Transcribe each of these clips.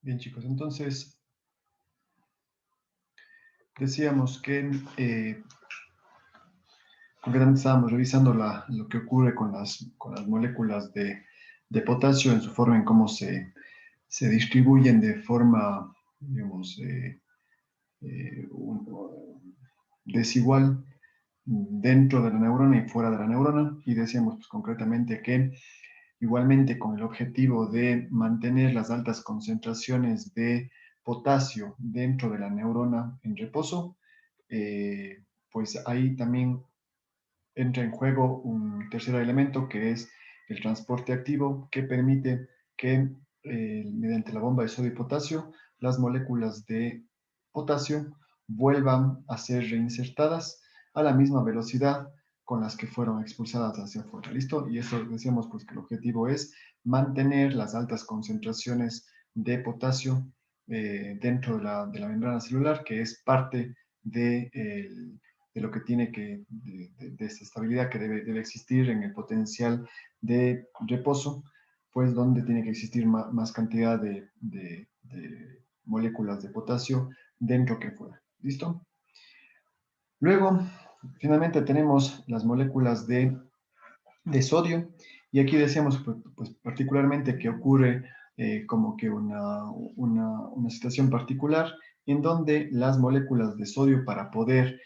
Bien, chicos, entonces decíamos que concretamente estábamos revisando lo que ocurre con las moléculas de potasio en su forma, en cómo se distribuyen de forma, digamos, desigual dentro de la neurona y fuera de la neurona. Y decíamos pues, concretamente que igualmente con el objetivo de mantener las altas concentraciones de potasio dentro de la neurona en reposo, pues ahí también entra en juego un tercer elemento que es el transporte activo que permite que mediante la bomba de sodio y potasio las moléculas de potasio vuelvan a ser reinsertadas a la misma velocidad con las que fueron expulsadas hacia afuera. ¿Listo? Y eso decíamos pues que el objetivo es mantener las altas concentraciones de potasio dentro de la membrana celular, que es parte de lo que tiene de esta estabilidad que debe existir en el potencial de reposo, pues donde tiene que existir más cantidad de moléculas de potasio dentro que fuera. ¿Listo? Luego, finalmente tenemos las moléculas de sodio, y aquí decíamos pues, particularmente que ocurre como que una situación particular en donde las moléculas de sodio para poder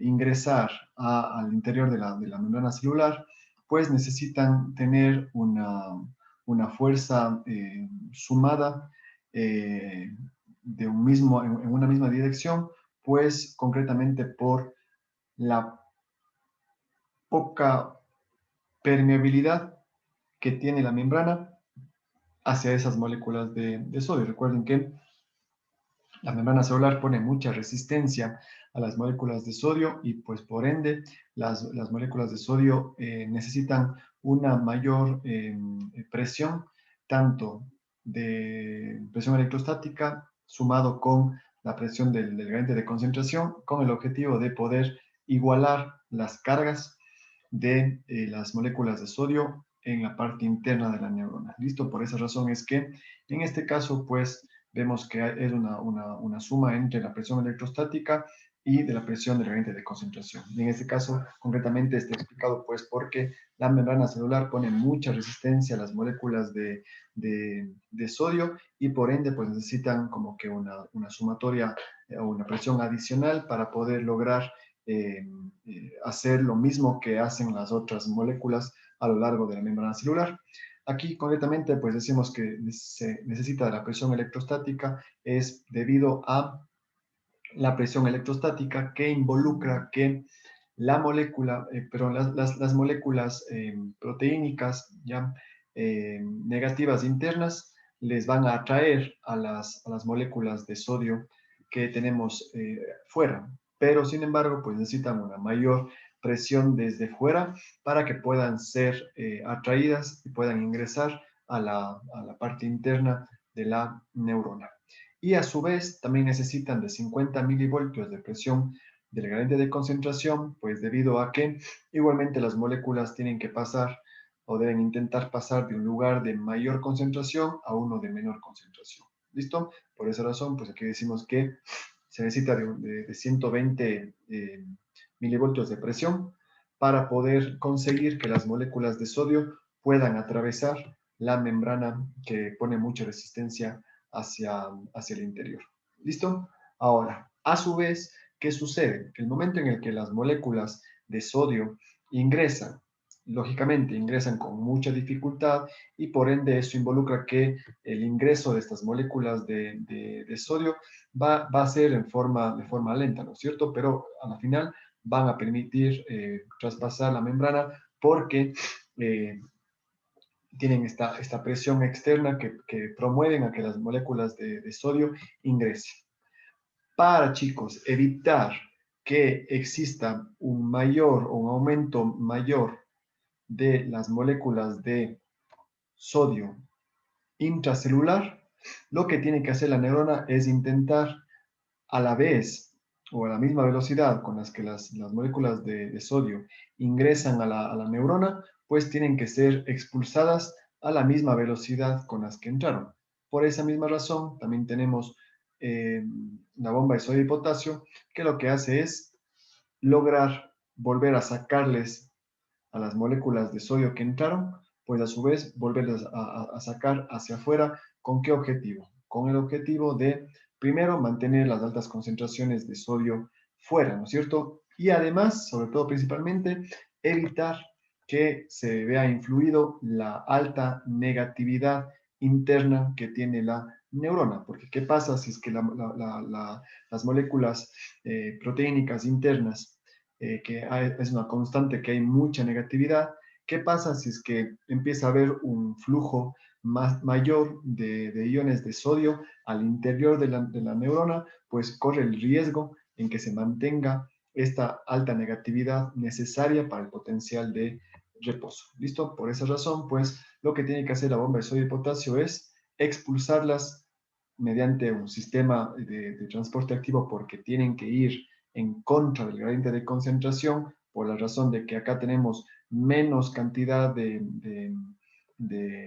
ingresar al interior de la membrana celular, pues necesitan tener una fuerza sumada en una misma dirección, pues concretamente por la poca permeabilidad que tiene la membrana hacia esas moléculas de sodio. Recuerden que la membrana celular pone mucha resistencia a las moléculas de sodio y pues por ende las moléculas de sodio necesitan una mayor presión, tanto de presión electrostática sumado con la presión del gradiente de concentración, con el objetivo de poder igualar las cargas de las moléculas de sodio en la parte interna de la neurona. ¿Listo? Por esa razón es que en este caso, pues, vemos que es una suma entre la presión electrostática y de la presión del gradiente de concentración. Y en este caso, concretamente, está explicado pues porque la membrana celular pone mucha resistencia a las moléculas de sodio y por ende pues necesitan como que una sumatoria o una presión adicional para poder lograr hacer lo mismo que hacen las otras moléculas a lo largo de la membrana celular. Aquí concretamente pues decimos que se necesita de la presión electrostática es debido a la presión electrostática que involucra que la molécula, las moléculas proteínicas ya negativas internas les van a atraer a las moléculas de sodio que tenemos fuera, pero sin embargo pues necesitan una mayor presión desde fuera para que puedan ser atraídas y puedan ingresar a la parte interna de la neurona. Y a su vez también necesitan de 50 milivoltios de presión del gradiente de concentración, pues debido a que igualmente las moléculas tienen que pasar o deben intentar pasar de un lugar de mayor concentración a uno de menor concentración. ¿Listo? Por esa razón, pues aquí decimos que se necesita de 120 milivoltios de presión para poder conseguir que las moléculas de sodio puedan atravesar la membrana que pone mucha resistencia hacia el interior. ¿Listo? Ahora, a su vez, ¿qué sucede? Que el momento en el que las moléculas de sodio ingresan, lógicamente ingresan con mucha dificultad y por ende eso involucra que el ingreso de estas moléculas de sodio va a ser de forma lenta, ¿no es cierto? Pero a la final van a permitir traspasar la membrana porque tienen esta presión externa que promueven a que las moléculas de sodio ingresen. Para, chicos, evitar que exista un aumento mayor de las moléculas de sodio intracelular, lo que tiene que hacer la neurona es intentar a la vez o a la misma velocidad con las que las moléculas de sodio ingresan a la neurona, pues tienen que ser expulsadas a la misma velocidad con las que entraron. Por esa misma razón, también tenemos la bomba de sodio y potasio, que lo que hace es lograr volver a sacarles a las moléculas de sodio que entraron, pues a su vez volverlas a sacar hacia afuera. ¿Con qué objetivo? Con el objetivo de, primero, mantener las altas concentraciones de sodio fuera, ¿no es cierto? Y además, sobre todo principalmente, evitar que se vea influido la alta negatividad interna que tiene la neurona, porque ¿qué pasa si es que las moléculas proteínicas internas que es una constante, que hay mucha negatividad? ¿Qué pasa si es que empieza a haber un flujo mayor de iones de sodio al interior de la neurona? Pues corre el riesgo en que se mantenga esta alta negatividad necesaria para el potencial de reposo. ¿Listo? Por esa razón, pues lo que tiene que hacer la bomba de sodio y potasio es expulsarlas mediante un sistema de transporte activo, porque tienen que ir en contra del gradiente de concentración, por la razón de que acá tenemos menos cantidad de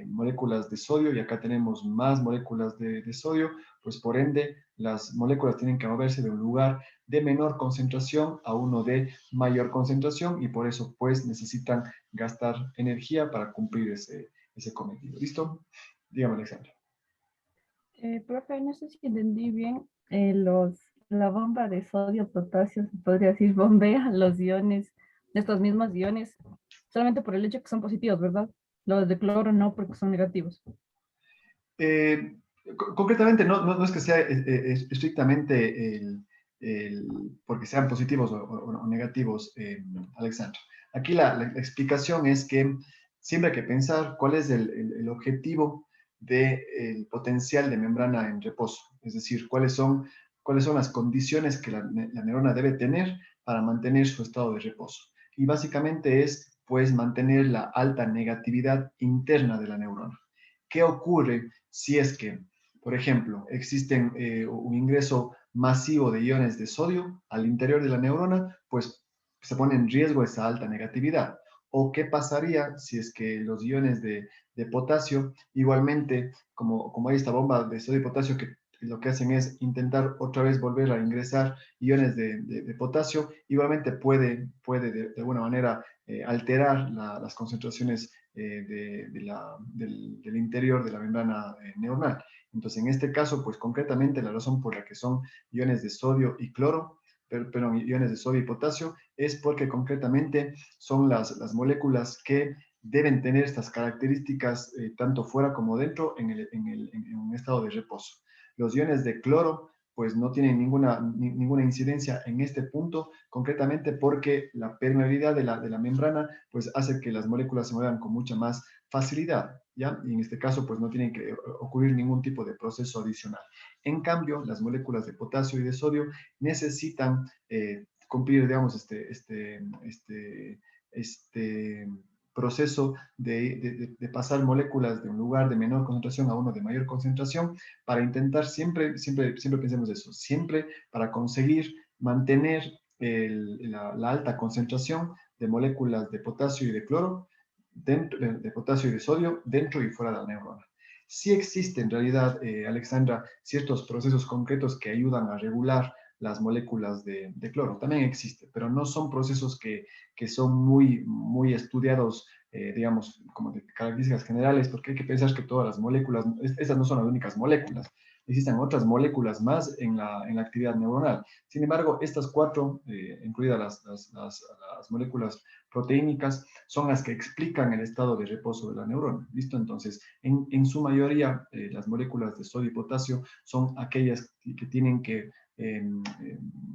moléculas de sodio y acá tenemos más moléculas de sodio, pues por ende las moléculas tienen que moverse de un lugar de menor concentración a uno de mayor concentración, y por eso pues necesitan gastar energía para cumplir ese cometido. ¿Listo? Dígame, Alexandra. Profe, no sé si entendí bien, la bomba de sodio, potasio, se podría decir, bombea los iones, estos mismos iones, solamente por el hecho que son positivos, ¿verdad? Los de cloro no, porque son negativos. Eh, Concretamente, no es que sea estrictamente porque sean positivos o negativos, Alexandra. Aquí la explicación es que siempre hay que pensar cuál es el objetivo del potencial de membrana en reposo, es decir, cuáles son las condiciones que la neurona debe tener para mantener su estado de reposo. Y básicamente es, pues, mantener la alta negatividad interna de la neurona. ¿Qué ocurre si es que, por ejemplo, existen un ingreso masivo de iones de sodio al interior de la neurona? Pues se pone en riesgo esa alta negatividad. ¿O qué pasaría si es que los iones de potasio, igualmente, como hay esta bomba de sodio y potasio que lo que hacen es intentar otra vez volver a ingresar iones de potasio, igualmente puede de alguna manera alterar las concentraciones del interior de la membrana neuronal? Entonces, en este caso, pues concretamente la razón por la que son iones de sodio y cloro, perdón, iones de sodio y potasio, es porque concretamente son las moléculas que deben tener estas características tanto fuera como dentro en un estado de reposo. Los iones de cloro pues no tienen ninguna incidencia en este punto, concretamente porque la permeabilidad de la membrana pues hace que las moléculas se muevan con mucha más facilidad, ¿ya? Y en este caso pues no tiene que ocurrir ningún tipo de proceso adicional. En cambio, las moléculas de potasio y de sodio necesitan cumplir, digamos, este proceso de pasar moléculas de un lugar de menor concentración a uno de mayor concentración, para intentar siempre pensemos eso, siempre para conseguir mantener la alta concentración de moléculas de potasio y de cloro, de potasio y de sodio, dentro y fuera de la neurona. Sí existen en realidad, Alexandra, ciertos procesos concretos que ayudan a regular las moléculas de cloro. También existe, pero no son procesos que son muy estudiados, digamos, como de características generales, porque hay que pensar que todas las moléculas, esas no son las únicas moléculas, existen otras moléculas más en la actividad neuronal. Sin embargo, estas cuatro, incluidas las moléculas proteínicas, son las que explican el estado de reposo de la neurona. ¿Listo? Entonces, en su mayoría, las moléculas de sodio y potasio son aquellas que tienen que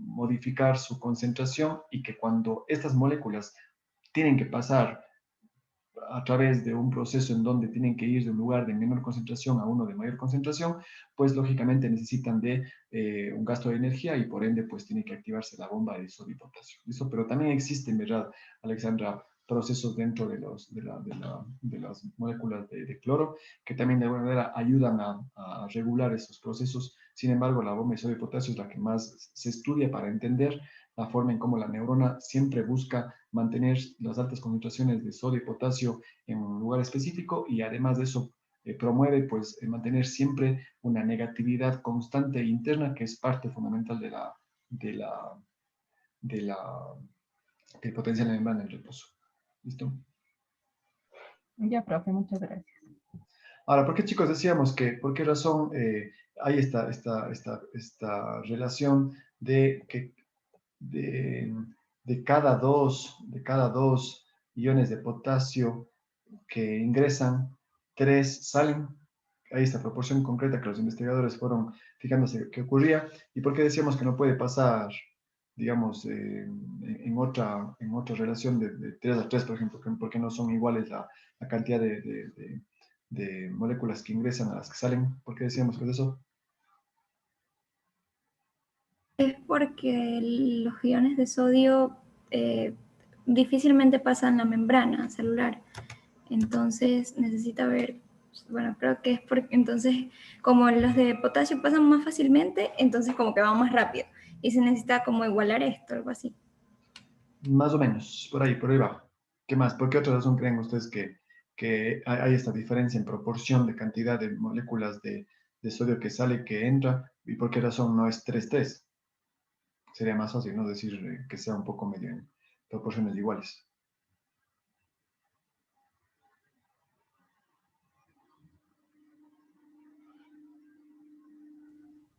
modificar su concentración, y que cuando estas moléculas tienen que pasar a través de un proceso en donde tienen que ir de un lugar de menor concentración a uno de mayor concentración, pues lógicamente necesitan de un gasto de energía, y por ende pues tiene que activarse la bomba de sodio y potasio. ¿Listo? Pero también existen, ¿verdad, Alexandra, procesos dentro de las moléculas de cloro que también de alguna manera ayudan a regular esos procesos? Sin embargo, la bomba de sodio y potasio es la que más se estudia para entender la forma en cómo la neurona siempre busca mantener las altas concentraciones de sodio y potasio en un lugar específico, y además de eso promueve pues mantener siempre una negatividad constante e interna que es parte fundamental de la, de la, del potencial de la membrana en reposo. ¿Listo? Ya, profe, muchas gracias. Ahora, ¿por qué chicos decíamos que, por qué razón hay esta relación de que de cada dos iones de potasio que ingresan, 3 salen? Hay esta proporción concreta que los investigadores fueron fijándose que ocurría. ¿Y por qué decíamos que no puede pasar, digamos, en otra relación de 3 a 3, por ejemplo? Porque no son iguales la cantidad de moléculas que ingresan a las que salen. ¿Por qué decíamos que es eso? Es porque los iones de sodio eh, difícilmente pasan la membrana celular. Entonces necesita ver, bueno, creo que es porque entonces como los de potasio pasan más fácilmente, entonces como que van más rápido. Y se necesita como igualar esto, algo así. Más o menos, por ahí va. ¿Qué más? ¿Por qué otra razón creen ustedes que hay esta diferencia en proporción de cantidad de moléculas de sodio que sale, que entra? ¿Y por qué razón no es 3-3? Sería más fácil, ¿no? Decir que sea un poco medio en proporciones iguales.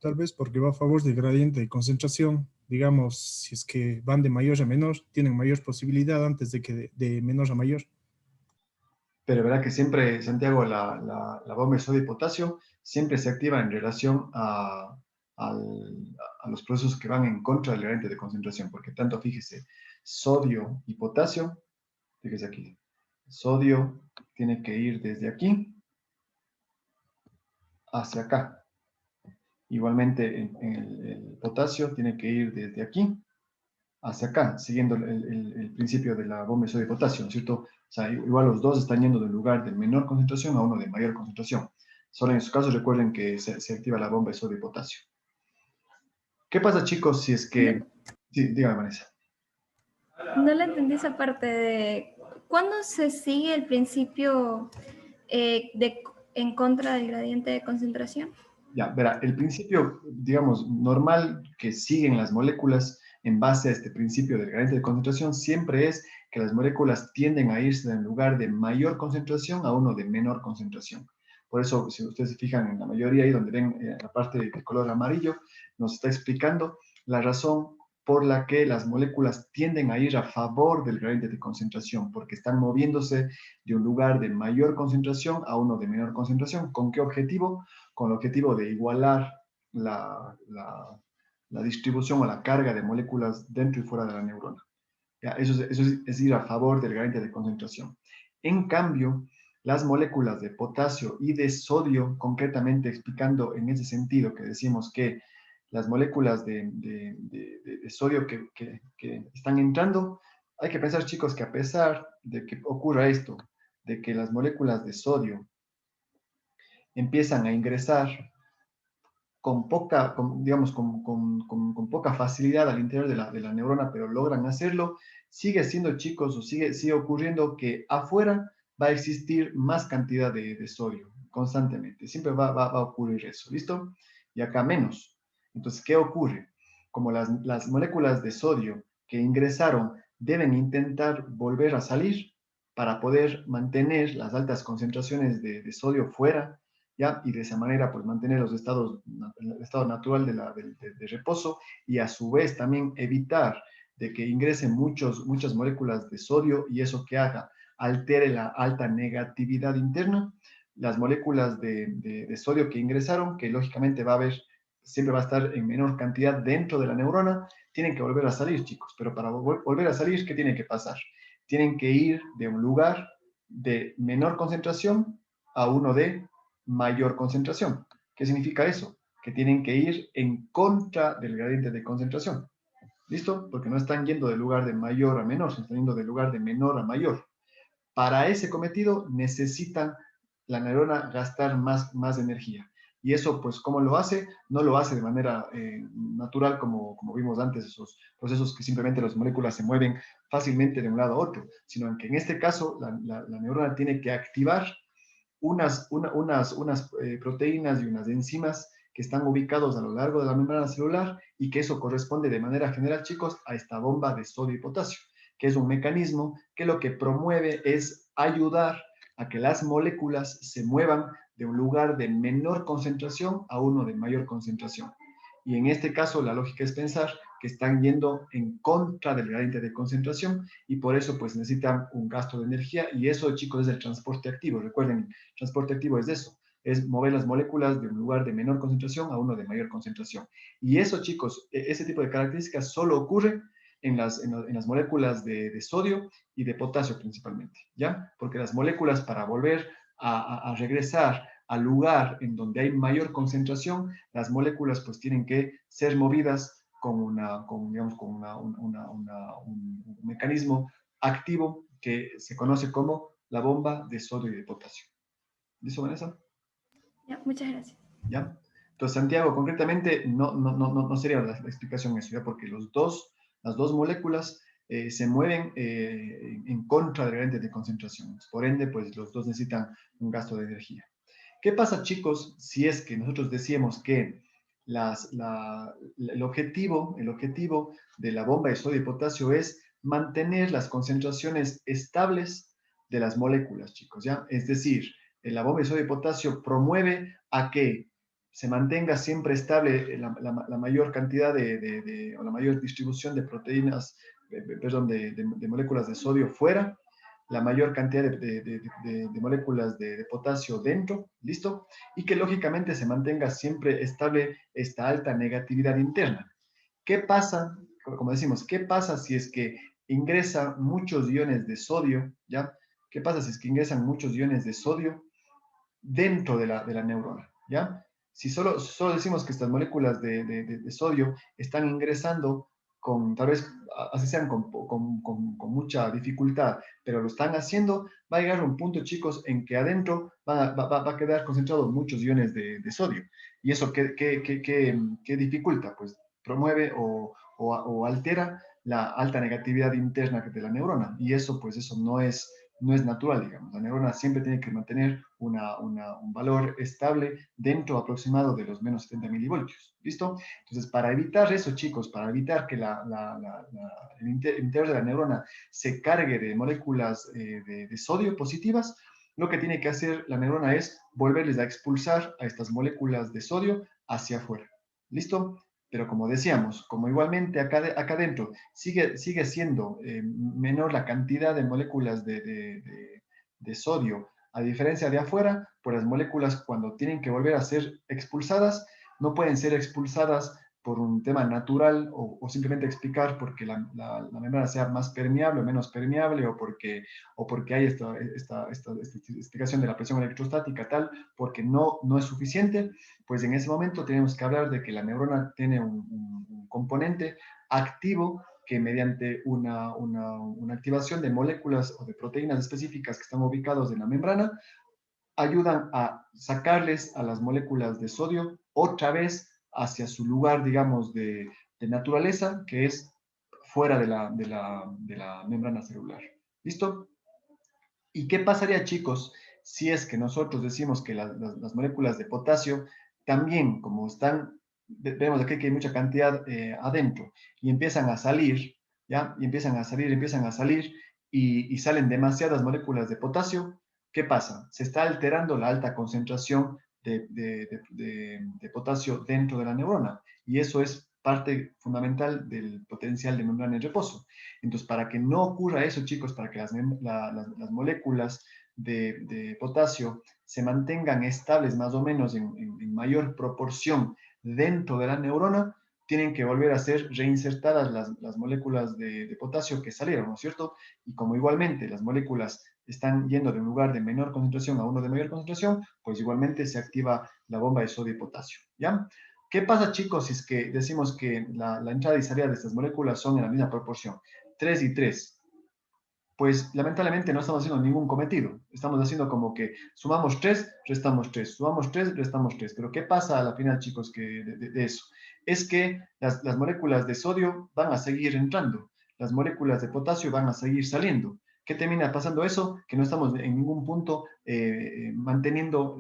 Tal vez porque va a favor del gradiente de concentración. Digamos, si es que van de mayor a menor, tienen mayor posibilidad antes de que de menor a mayor. Pero verá que siempre, Santiago, la bomba de sodio y potasio siempre se activa en relación a los procesos que van en contra del gradiente de concentración, porque tanto, fíjese, sodio y potasio, fíjese aquí, sodio tiene que ir desde aquí hacia acá. Igualmente, el potasio tiene que ir desde aquí hacia acá, siguiendo el principio de la bomba de sodio y potasio, ¿no es cierto? O sea, igual los dos están yendo del lugar de menor concentración a uno de mayor concentración. Solo en esos casos recuerden que se activa la bomba de sodio y potasio. ¿Qué pasa, chicos, si es No, que... Sí, dígame, Vanessa. no le entendí esa parte de cuándo se sigue el principio en contra del gradiente de concentración. Ya, verá, el principio, digamos, normal que siguen las moléculas en base a este principio del gradiente de concentración siempre es que las moléculas tienden a irse del lugar de mayor concentración a uno de menor concentración. Por eso, si ustedes se fijan en la mayoría ahí donde ven la parte de color amarillo, nos está explicando la razón por la que las moléculas tienden a ir a favor del gradiente de concentración, porque están moviéndose de un lugar de mayor concentración a uno de menor concentración. ¿Con qué objetivo? Con el objetivo de igualar la distribución o la carga de moléculas dentro y fuera de la neurona. ¿Ya? Eso es ir a favor del gradiente de concentración. En cambio, las moléculas de potasio y de sodio, concretamente explicando en ese sentido que decimos que las moléculas de sodio que están entrando, hay que pensar, chicos, que a pesar de que ocurra esto, de que las moléculas de sodio empiezan a ingresar con poca, digamos, con poca facilidad al interior de la neurona, pero logran hacerlo, sigue siendo, chicos, o sigue ocurriendo que afuera va a existir más cantidad de sodio constantemente. Siempre va a ocurrir eso, ¿listo? Y acá menos. Entonces, ¿qué ocurre? Como las moléculas de sodio que ingresaron deben intentar volver a salir para poder mantener las altas concentraciones de sodio fuera, ¿ya? Y de esa manera, pues mantener el estado natural de reposo y a su vez también evitar de que ingresen muchas moléculas de sodio y eso que haga, altere la alta negatividad interna. Las moléculas de sodio que ingresaron, que lógicamente va a haber, siempre va a estar en menor cantidad dentro de la neurona, tienen que volver a salir, chicos. Pero para volver a salir, ¿qué tiene que pasar? Tienen que ir de un lugar de menor concentración a uno de mayor concentración. ¿Qué significa eso? Que tienen que ir en contra del gradiente de concentración. ¿Listo? Porque no están yendo del lugar de mayor a menor, están yendo del lugar de menor a mayor. Para ese cometido necesitan la neurona gastar más energía. Y eso, pues, ¿cómo lo hace? No lo hace de manera natural como vimos antes, esos procesos que simplemente las moléculas se mueven fácilmente de un lado a otro, sino que en este caso la neurona tiene que activar unas proteínas y unas enzimas que están ubicados a lo largo de la membrana celular y que eso corresponde de manera general, chicos, a esta bomba de sodio y potasio, que es un mecanismo que lo que promueve es ayudar a que las moléculas se muevan de un lugar de menor concentración a uno de mayor concentración. Y en este caso, la lógica es pensar que están yendo en contra del gradiente de concentración y por eso pues necesitan un gasto de energía y eso, chicos, es el transporte activo. Recuerden, el transporte activo es eso, es mover las moléculas de un lugar de menor concentración a uno de mayor concentración. Y eso, chicos, ese tipo de características solo ocurre en las moléculas de sodio y de potasio principalmente, ¿ya? Porque las moléculas para volver a regresar al lugar en donde hay mayor concentración, las moléculas pues tienen que ser movidas con un mecanismo activo que se conoce como la bomba de sodio y de potasio. ¿Listo, Vanessa? Ya, muchas gracias. ¿Ya? Entonces, Santiago, concretamente, no sería la explicación eso, ¿ya? Porque las dos moléculas se mueven en contra del gradiente de concentración. Por ende, pues los dos necesitan un gasto de energía. ¿Qué pasa, chicos, si es que nosotros decíamos que el objetivo de la bomba de sodio y potasio es mantener las concentraciones estables de las moléculas, chicos, ¿ya? Es decir, la bomba de sodio y potasio promueve a que se mantenga siempre estable la mayor cantidad o la mayor distribución de proteínas, de moléculas de sodio fuera, la mayor cantidad de moléculas de potasio dentro, ¿listo? Y que lógicamente se mantenga siempre estable esta alta negatividad interna. ¿Qué pasa? Como decimos, ¿qué pasa si es que ingresan muchos iones de sodio, ¿ya? ¿Qué pasa si es que ingresan muchos iones de sodio dentro de la neurona, ¿ya? Si solo decimos que estas moléculas de sodio están ingresando tal vez, así sean con mucha dificultad, pero lo están haciendo, va a llegar a un punto, chicos, en que adentro va a quedar concentrados muchos iones de sodio. ¿Y eso qué dificulta? Pues promueve o altera la alta negatividad interna de la neurona. Y eso, pues eso no es natural, digamos. La neurona siempre tiene que mantener un valor estable dentro aproximado de los menos 70 milivoltios. ¿Listo? Entonces, para evitar eso, chicos, para evitar que el interior de la neurona se cargue de moléculas de sodio positivas, lo que tiene que hacer la neurona es volverles a expulsar a estas moléculas de sodio hacia afuera. ¿Listo? Pero como decíamos, como igualmente acá adentro sigue siendo menor la cantidad de moléculas de sodio, a diferencia de afuera, pues las moléculas cuando tienen que volver a ser expulsadas, no pueden ser expulsadas por un tema natural o simplemente explicar porque la membrana sea más permeable o menos permeable o porque hay esta explicación de la presión electrostática tal, porque no es suficiente, pues en ese momento tenemos que hablar de que la neurona tiene un componente activo que mediante una activación de moléculas o de proteínas específicas que están ubicados en la membrana, ayudan a sacarles a las moléculas de sodio otra vez hacia su lugar, digamos, de naturaleza, que es fuera de la membrana celular. ¿Listo? ¿Y qué pasaría, chicos, si es que nosotros decimos que las moléculas de potasio también, como están, vemos aquí que hay mucha cantidad adentro, y empiezan a salir, ¿ya? Y empiezan a salir, y salen demasiadas moléculas de potasio? ¿Qué pasa? Se está alterando la alta concentración de potasio dentro de la neurona, y eso es parte fundamental del potencial de membrana en reposo. Entonces, para que no ocurra eso, chicos, para que las moléculas de potasio se mantengan estables más o menos en mayor proporción dentro de la neurona, tienen que volver a ser reinsertadas las moléculas de potasio que salieron, ¿no es cierto? Y como igualmente las moléculas están yendo de un lugar de menor concentración a uno de mayor concentración, pues igualmente se activa la bomba de sodio y potasio, ¿ya? ¿Qué pasa, chicos, si es que decimos que la entrada y salida de estas moléculas son en la misma proporción? 3 y 3. Pues lamentablemente no estamos haciendo ningún cometido. Estamos haciendo como que sumamos 3, restamos 3, sumamos 3, restamos 3. Pero ¿qué pasa a la final, chicos, de eso? Es que las moléculas de sodio van a seguir entrando, las moléculas de potasio van a seguir saliendo. ¿Qué termina pasando eso? Que no estamos en ningún punto manteniendo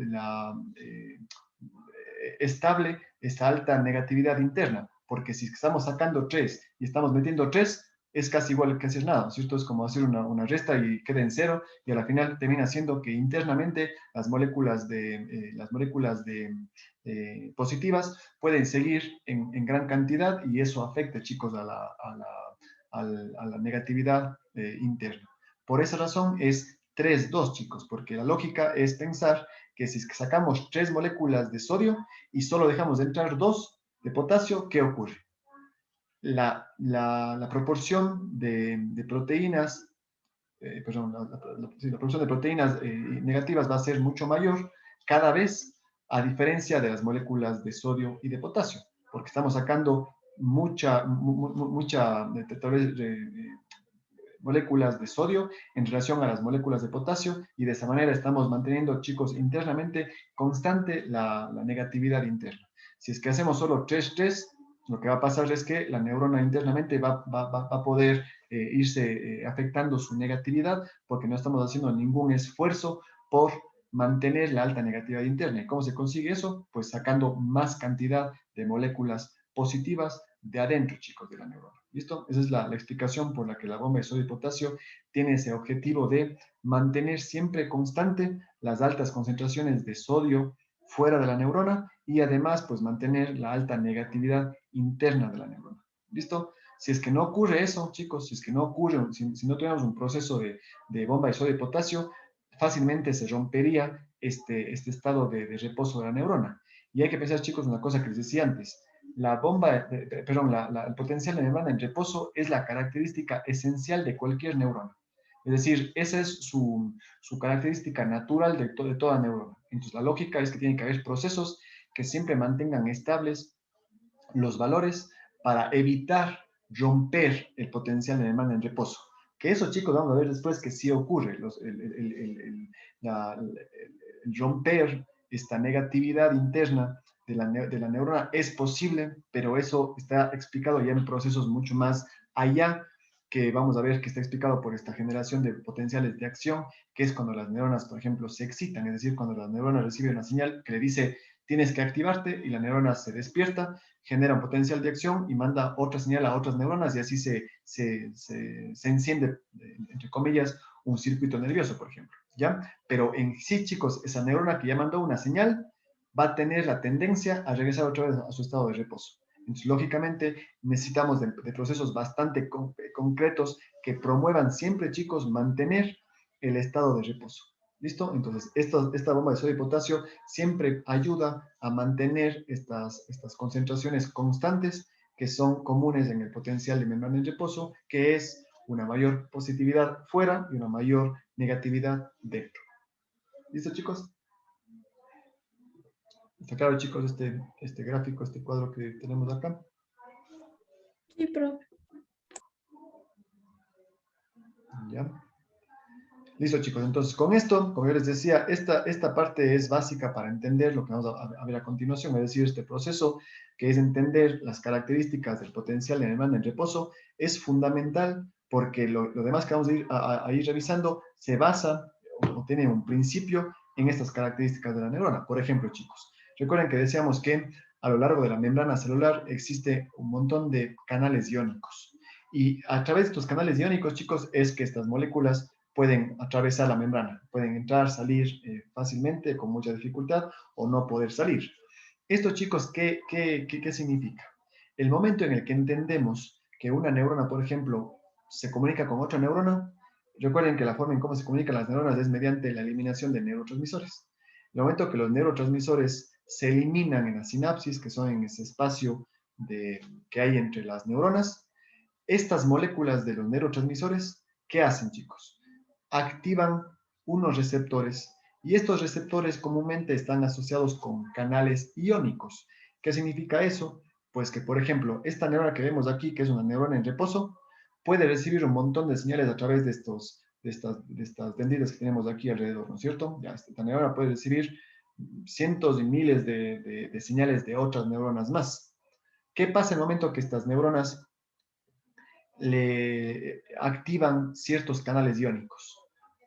estable esta alta negatividad interna, porque si estamos sacando 3 y estamos metiendo 3, es casi igual que hacer nada, ¿cierto? Es como hacer una resta y queda en 0, y a la final termina siendo que internamente las moléculas positivas pueden seguir en gran cantidad, y eso afecta, chicos, a la negatividad interna. Por esa razón es 3-2, chicos, porque la lógica es pensar que si sacamos 3 moléculas de sodio y solo dejamos de entrar 2 de potasio, ¿qué ocurre? La proporción de proteínas, perdón, la proporción de proteínas negativas va a ser mucho mayor cada vez, a diferencia de las moléculas de sodio y de potasio, porque estamos sacando mucha moléculas de sodio en relación a las moléculas de potasio, y de esa manera estamos manteniendo, chicos, internamente constante la negatividad interna. Si es que hacemos solo 3-3, lo que va a pasar es que la neurona internamente va a poder irse afectando su negatividad, porque no estamos haciendo ningún esfuerzo por mantener la alta negatividad interna. ¿Y cómo se consigue eso? Pues sacando más cantidad de moléculas positivas de adentro, chicos, de la neurona. ¿Listo? Esa es la explicación por la que la bomba de sodio y potasio tiene ese objetivo de mantener siempre constante las altas concentraciones de sodio fuera de la neurona, y además, pues, mantener la alta negatividad interna de la neurona. ¿Listo? Si es que no ocurre eso, chicos, si es que no ocurre, si no tenemos un proceso de bomba de sodio y potasio, fácilmente se rompería este estado de reposo de la neurona. Y hay que pensar, chicos, una cosa que les decía antes. La bomba, el potencial de membrana en reposo es la característica esencial de cualquier neurona. Es decir, esa es su característica natural de toda neurona. Entonces, la lógica es que tiene que haber procesos que siempre mantengan estables los valores para evitar romper el potencial de membrana en reposo. Que eso, chicos, vamos a ver después que sí ocurre. El romper esta negatividad interna de la neurona es posible, pero eso está explicado ya en procesos mucho más allá, que vamos a ver que está explicado por esta generación de potenciales de acción, que es cuando las neuronas, por ejemplo, se excitan, es decir, cuando las neuronas reciben una señal que le dice tienes que activarte, y la neurona se despierta, genera un potencial de acción y manda otra señal a otras neuronas, y así se enciende, entre comillas, un circuito nervioso, por ejemplo, ¿ya? Pero en sí, chicos, esa neurona que ya mandó una señal va a tener la tendencia a regresar otra vez a su estado de reposo. Entonces, lógicamente, necesitamos de procesos bastante concretos que promuevan siempre, chicos, mantener el estado de reposo. ¿Listo? Entonces, esta bomba de sodio y potasio siempre ayuda a mantener estas concentraciones constantes que son comunes en el potencial de membrana en reposo, que es una mayor positividad fuera y una mayor negatividad dentro. ¿Listo, chicos? ¿Está claro, chicos, este gráfico, este cuadro que tenemos acá? Sí, profe. ¿Ya? Listo, chicos. Entonces, con esto, como yo les decía, esta parte es básica para entender lo que vamos a ver a continuación, es decir, este proceso que es entender las características del potencial de demanda en reposo. Es fundamental porque lo demás que vamos a ir revisando se basa o tiene un principio en estas características de la neurona. Por ejemplo, chicos, recuerden que decíamos que a lo largo de la membrana celular existe un montón de canales iónicos. Y a través de estos canales iónicos, chicos, es que estas moléculas pueden atravesar la membrana, pueden entrar, salir fácilmente, con mucha dificultad, o no poder salir. Esto, chicos, ¿qué significa? El momento en el que entendemos que una neurona, por ejemplo, se comunica con otra neurona, recuerden que la forma en cómo se comunican las neuronas es mediante la eliminación de neurotransmisores. El momento que los neurotransmisores se eliminan en la sinapsis, que son en ese espacio que hay entre las neuronas, estas moléculas de los neurotransmisores, ¿qué hacen, chicos? Activan unos receptores, y estos receptores comúnmente están asociados con canales iónicos. ¿Qué significa eso? Pues que, por ejemplo, esta neurona que vemos aquí, que es una neurona en reposo, puede recibir un montón de señales a través de estas dendritas que tenemos aquí alrededor, ¿no es cierto? Ya, esta neurona puede recibir cientos y miles de señales de otras neuronas más. ¿Qué pasa en el momento que estas neuronas le activan ciertos canales iónicos.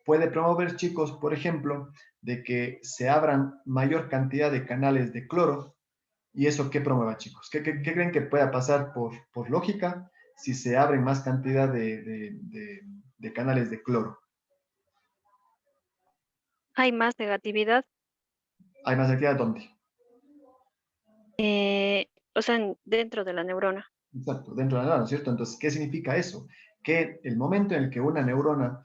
Puede promover, chicos, por ejemplo, de que se abran mayor cantidad de canales de cloro. ¿Y eso qué promueva, chicos? ¿Qué creen que pueda pasar por lógica si se abren más cantidad de canales de cloro? Hay más negatividad, ¿Hay más actividad dónde? o sea, dentro de la neurona. Exacto, dentro de la neurona, ¿cierto? Entonces, ¿qué significa eso? Que el momento en el que una neurona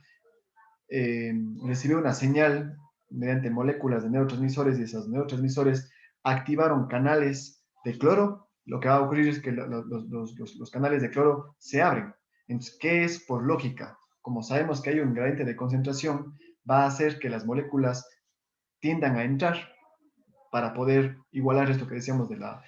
recibió una señal mediante moléculas de neurotransmisores y esos neurotransmisores activaron canales de cloro, lo que va a ocurrir es que los canales de cloro se abren. Entonces, ¿qué es por lógica? Como sabemos que hay un gradiente de concentración, va a hacer que las moléculas tiendan a entrar para poder igualar esto que decíamos de la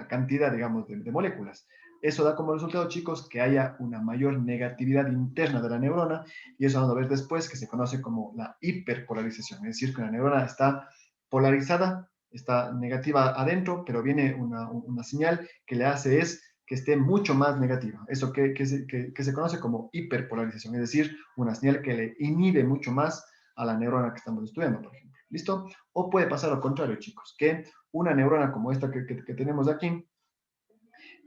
cantidad, digamos, de moléculas. Eso da como resultado, chicos, que haya una mayor negatividad interna de la neurona, y eso vamos a ver después, que se conoce como la hiperpolarización, es decir, que la neurona está polarizada, está negativa adentro, pero viene una señal que le hace es que esté mucho más negativa. Eso que se conoce como hiperpolarización, es decir, una señal que le inhibe mucho más a la neurona que estamos estudiando, por ejemplo. ¿Listo? O puede pasar lo contrario, chicos, que una neurona como esta que tenemos aquí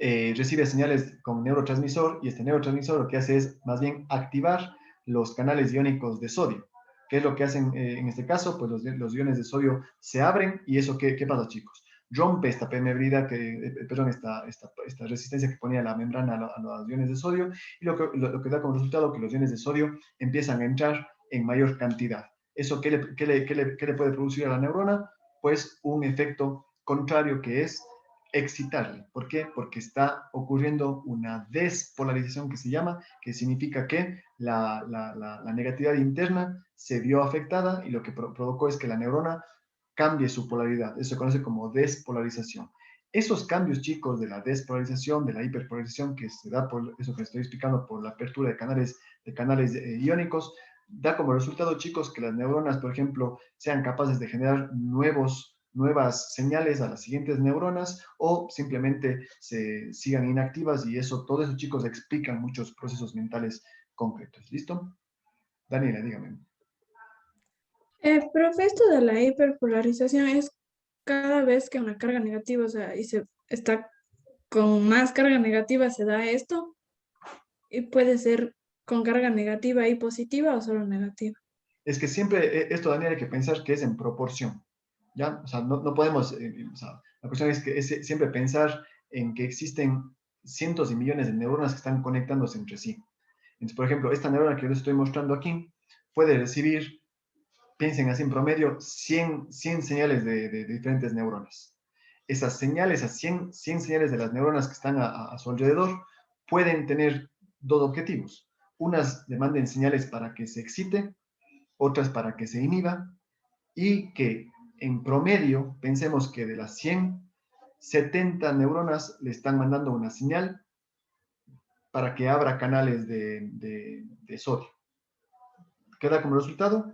recibe señales con neurotransmisor, y este neurotransmisor lo que hace es más bien activar los canales iónicos de sodio. ¿Qué es lo que hacen en este caso? Pues los iones de sodio se abren, y eso, ¿qué pasa, chicos? Rompe esta permeabilidad, perdón, esta resistencia que ponía la membrana a los iones de sodio, y lo que da como resultado que los iones de sodio empiezan a entrar en mayor cantidad. ¿Eso qué le puede producir a la neurona? Pues un efecto contrario, que es excitarle. ¿Por qué? Porque está ocurriendo una despolarización, que se llama, que significa que la negatividad interna se vio afectada, y lo que provocó es que la neurona cambie su polaridad. Eso se conoce como despolarización. Esos cambios, chicos, de la despolarización, de la hiperpolarización, que se da por eso que estoy explicando, por la apertura de canales iónicos, da como resultado, chicos, que las neuronas, por ejemplo, sean capaces de generar nuevas señales a las siguientes neuronas, o simplemente se sigan inactivas, y todo eso, chicos, explican muchos procesos mentales concretos. ¿Listo? Daniela, dígame. Profe, esto de la hiperpolarización es cada vez que una carga negativa, o sea, y se está con más carga negativa, se da esto, y puede ser con carga negativa y positiva o solo negativa. Es que siempre esto, Daniela, hay que pensar que es en proporción, ¿ya? O sea, no podemos, o sea, la cuestión es que es siempre pensar en que existen cientos y millones de neuronas que están conectándose entre sí. Entonces, por ejemplo, esta neurona que yo les estoy mostrando aquí puede recibir, piensen así, en promedio, 100 señales de diferentes neuronas. Esas señales, esas 100 señales de las neuronas que están a su alrededor, pueden tener dos objetivos. Unas demanden señales para que se excite, otras para que se inhiba, y que en promedio, pensemos que de las 100, 70 neuronas le están mandando una señal para que abra canales de sodio. ¿Qué da como resultado?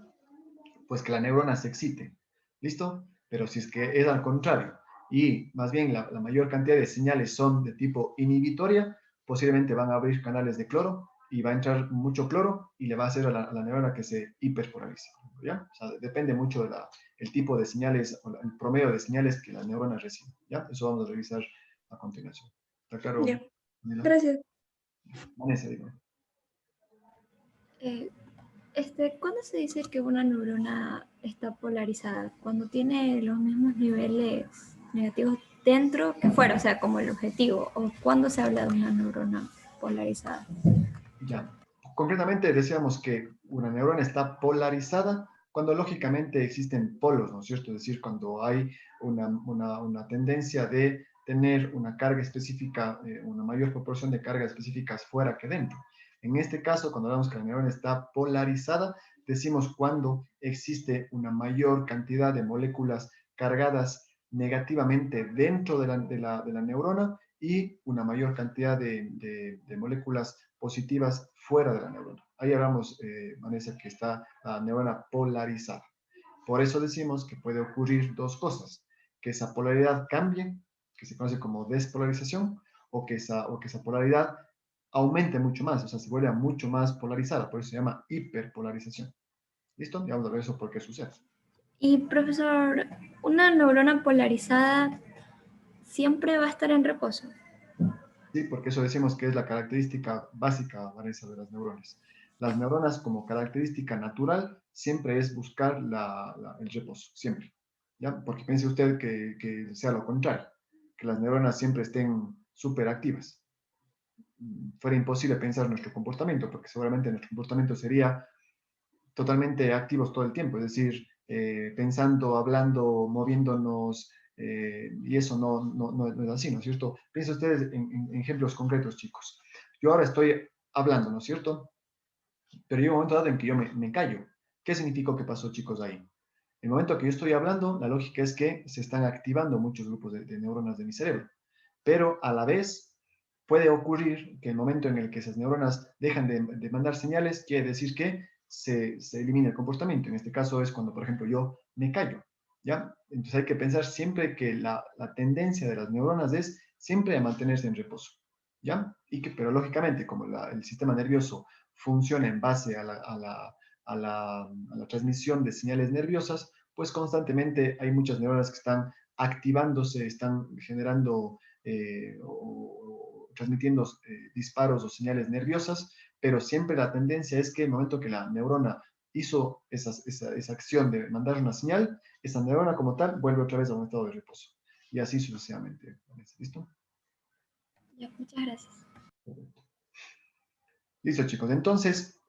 Pues que la neurona se excite. ¿Listo? Pero si es que es al contrario, y más bien la mayor cantidad de señales son de tipo inhibitoria, posiblemente van a abrir canales de cloro, y va a entrar mucho cloro, y le va a hacer a la neurona que se hiperpolarice. ¿Ya? O sea, depende mucho del tipo de señales, o el promedio de señales que la neurona recibe. ¿Ya? Eso vamos a revisar a continuación. ¿Está claro? Ya, Daniela? gracias. Vanessa, digo. ¿Cuándo se dice que una neurona está polarizada? Cuando tiene los mismos niveles negativos dentro que fuera, o sea, como el objetivo, o cuando se habla de una neurona polarizada. Ya. Concretamente decíamos que una neurona está polarizada cuando lógicamente existen polos, ¿no es cierto? Es decir, cuando hay una tendencia de tener una carga específica, una mayor proporción de cargas específicas fuera que dentro. En este caso, cuando hablamos que la neurona está polarizada, decimos cuando existe una mayor cantidad de moléculas cargadas negativamente dentro de la neurona, y una mayor cantidad de moléculas positivas fuera de la neurona. Ahí hablamos, Vanessa, que está la neurona polarizada. Por eso decimos que puede ocurrir dos cosas: que esa polaridad cambie, que se conoce como despolarización, o que esa polaridad aumente mucho más, o sea, se vuelve mucho más polarizada, por eso se llama hiperpolarización. ¿Listo? Ya vamos a ver eso por qué sucede. Y profesor, ¿una neurona polarizada siempre va a estar en reposo? ¿Sí? Porque eso decimos que es la característica básica, Vanessa, de las neuronas. Las neuronas como característica natural siempre es buscar el reposo, siempre. ¿Ya? Porque piense usted que sea lo contrario, que las neuronas siempre estén súper activas. Fuera imposible pensar nuestro comportamiento, porque seguramente nuestro comportamiento sería totalmente activos todo el tiempo, es decir, pensando, hablando, moviéndonos, y eso no es así, ¿no es cierto? Piensen ustedes en ejemplos concretos, chicos. Yo ahora estoy hablando, ¿no es cierto? Pero llega un momento dado en que yo me callo. ¿Qué significa que pasó, chicos, ahí? En el momento que yo estoy hablando, la lógica es que se están activando muchos grupos de neuronas de mi cerebro, pero a la vez puede ocurrir que el momento en el que esas neuronas dejan de mandar señales, quiere decir que se elimina el comportamiento. En este caso es cuando, por ejemplo, yo me callo, ¿ya? Entonces hay que pensar siempre que la tendencia de las neuronas es siempre a mantenerse en reposo, ¿ya? Pero lógicamente, como el sistema nervioso funciona en base a la transmisión de señales nerviosas, pues constantemente hay muchas neuronas que están activándose, están generando o transmitiendo disparos o señales nerviosas, pero siempre la tendencia es que el momento que la neurona hizo esa acción de mandar una señal, esa neurona como tal vuelve otra vez a un estado de reposo. Y así sucesivamente. ¿Listo? Ya, muchas gracias. Listo, chicos. Entonces,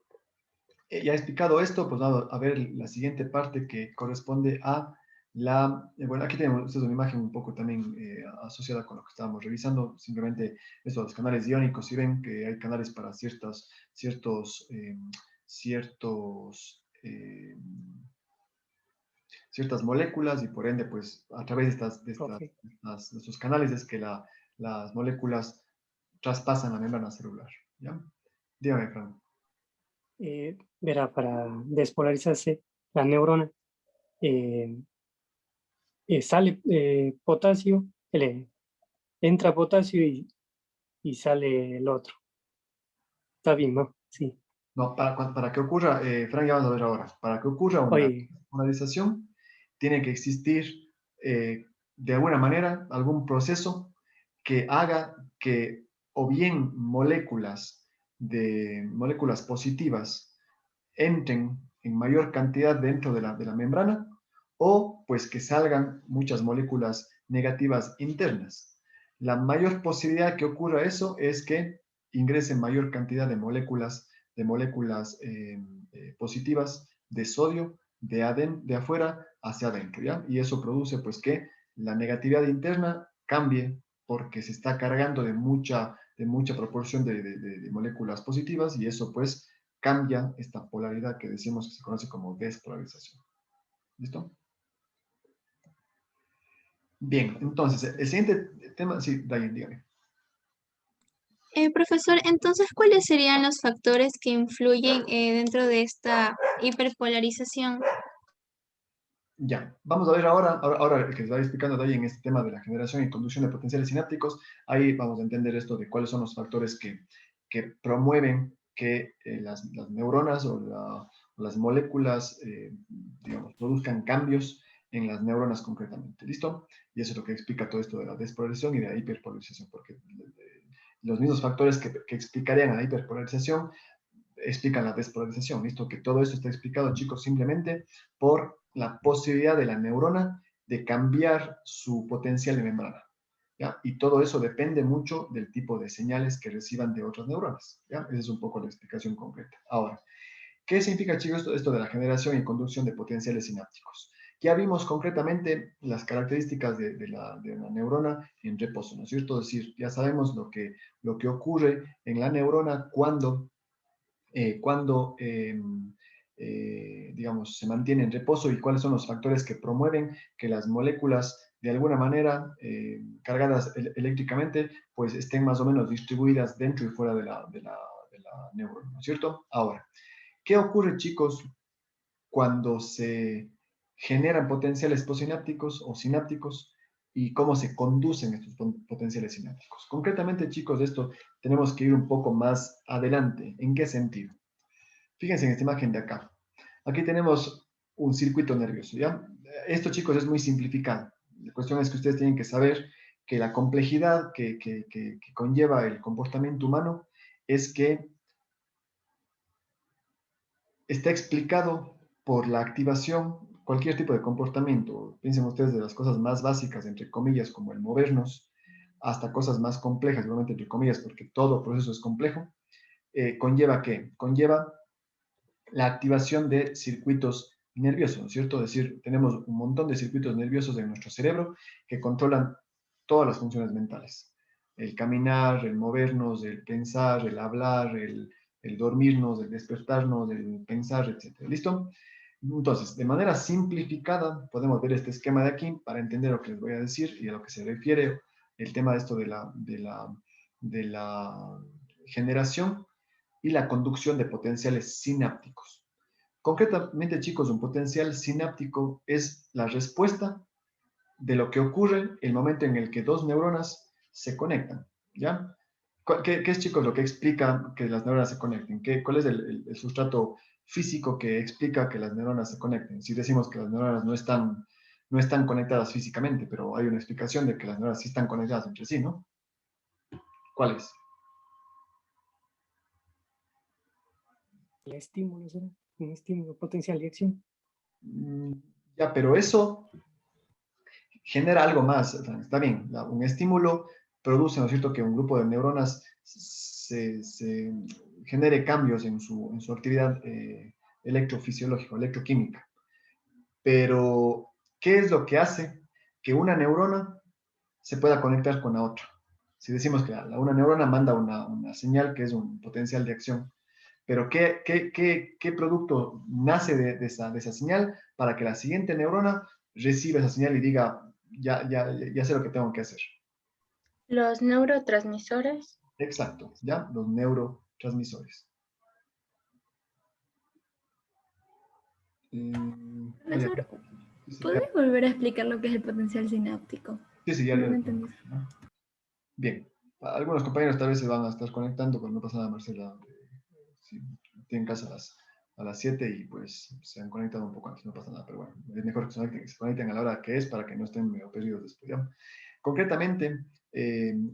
ya he explicado esto, pues vamos a ver la siguiente parte que corresponde a bueno, aquí tenemos ustedes una imagen un poco también asociada con lo que estábamos revisando, simplemente eso, los canales iónicos, si ven que hay canales para ciertas moléculas y por ende, pues a través de estos canales es que las moléculas traspasan la membrana celular. ¿Ya? Dígame, Fran. Verá, para despolarizarse la neurona, eh, sale potasio, entra potasio y sale el otro. Está bien, ¿no? Sí. No, para que ocurra, Frank, ya vamos a ver ahora, para que ocurra una Oye, polarización, tiene que existir de alguna manera algún proceso que haga que o bien moléculas positivas entren en mayor cantidad dentro de la membrana, o pues que salgan muchas moléculas negativas internas. La mayor posibilidad que ocurra eso es que ingresen mayor cantidad de moléculas positivas de sodio de afuera hacia adentro, ¿ya? Y eso produce pues que la negatividad interna cambie porque se está cargando de mucha proporción de moléculas positivas y eso pues cambia esta polaridad que decimos que se conoce como despolarización. ¿Listo? Bien, entonces, el siguiente tema, sí, Dayan, dígame. Profesor, entonces, ¿cuáles serían los factores que influyen dentro de esta hiperpolarización? Ya, vamos a ver ahora que les voy explicando Dayan en este tema de la generación y conducción de potenciales sinápticos, ahí vamos a entender esto de cuáles son los factores que promueven que las neuronas o las moléculas, digamos, produzcan cambios en las neuronas concretamente. ¿Listo? Y eso es lo que explica todo esto de la despolarización y de la hiperpolarización, porque los mismos factores que explicarían a la hiperpolarización explican la despolarización. ¿Listo? Que todo esto está explicado, chicos, simplemente por la posibilidad de la neurona de cambiar su potencial de membrana. ¿Ya? Y todo eso depende mucho del tipo de señales que reciban de otras neuronas. ¿Ya? Esa es un poco la explicación concreta. Ahora, ¿qué significa, chicos, esto de la generación y conducción de potenciales sinápticos? Ya vimos concretamente las características de la neurona en reposo, ¿no es cierto? Es decir, ya sabemos lo que ocurre en la neurona digamos, se mantiene en reposo y cuáles son los factores que promueven que las moléculas, de alguna manera, cargadas eléctricamente, pues estén más o menos distribuidas dentro y fuera de la neurona, ¿no es cierto? Ahora, ¿qué ocurre, chicos, cuando se generan potenciales postsinápticos o sinápticos y cómo se conducen estos potenciales sinápticos. Concretamente, chicos, de esto tenemos que ir un poco más adelante. ¿En qué sentido? Fíjense en esta imagen de acá. Aquí tenemos un circuito nervioso, ¿ya? Esto, chicos, es muy simplificado. La cuestión es que ustedes tienen que saber que la complejidad que conlleva el comportamiento humano es que está explicado por la activación, cualquier tipo de comportamiento. Piensen ustedes de las cosas más básicas, entre comillas, como el movernos, hasta cosas más complejas, igualmente entre comillas, porque todo proceso es complejo. ¿Conlleva qué? Conlleva la activación de circuitos nerviosos, ¿no es cierto? Es decir, tenemos un montón de circuitos nerviosos en nuestro cerebro que controlan todas las funciones mentales. El caminar, el movernos, el pensar, el hablar, el dormirnos, el despertarnos, el pensar, etc. ¿Listo? Entonces, de manera simplificada, podemos ver este esquema de aquí para entender lo que les voy a decir y a lo que se refiere el tema de esto de la generación y la conducción de potenciales sinápticos. Concretamente, chicos, un potencial sináptico es la respuesta de lo que ocurre en el momento en el que dos neuronas se conectan, ¿ya? ¿Qué es, chicos, lo que explica que las neuronas se conecten? ¿Cuál es el sustrato físico que explica que las neuronas se conecten? Si decimos que las neuronas no están conectadas físicamente, pero hay una explicación de que las neuronas sí están conectadas entre sí, ¿no? ¿Cuál es? El estímulo, ¿será? Un estímulo potencial de acción. Ya, pero eso genera algo más. Está bien, un estímulo produce, ¿no es cierto?, que un grupo de neuronas se genere cambios en su actividad electrofisiológica, electroquímica. Pero, ¿qué es lo que hace que una neurona se pueda conectar con la otra? Si decimos que una neurona manda una señal que es un potencial de acción, pero ¿qué producto nace de esa señal para que la siguiente neurona reciba esa señal y diga, ya sé lo que tengo que hacer? Los neurotransmisores. Exacto, ¿ya? Los neurotransmisores. Profesor, Sí, ¿puedes volver a explicar lo que es el potencial sináptico? ya No lo lo entendí. Bien, algunos compañeros tal vez se van a estar conectando, pero no pasa nada, Marcela. Si tienen clase a las 7 y pues se han conectado un poco antes, no pasa nada, pero bueno, es mejor que se conecten a la hora que es para que no estén medio perdidos después, ¿ya? Concretamente,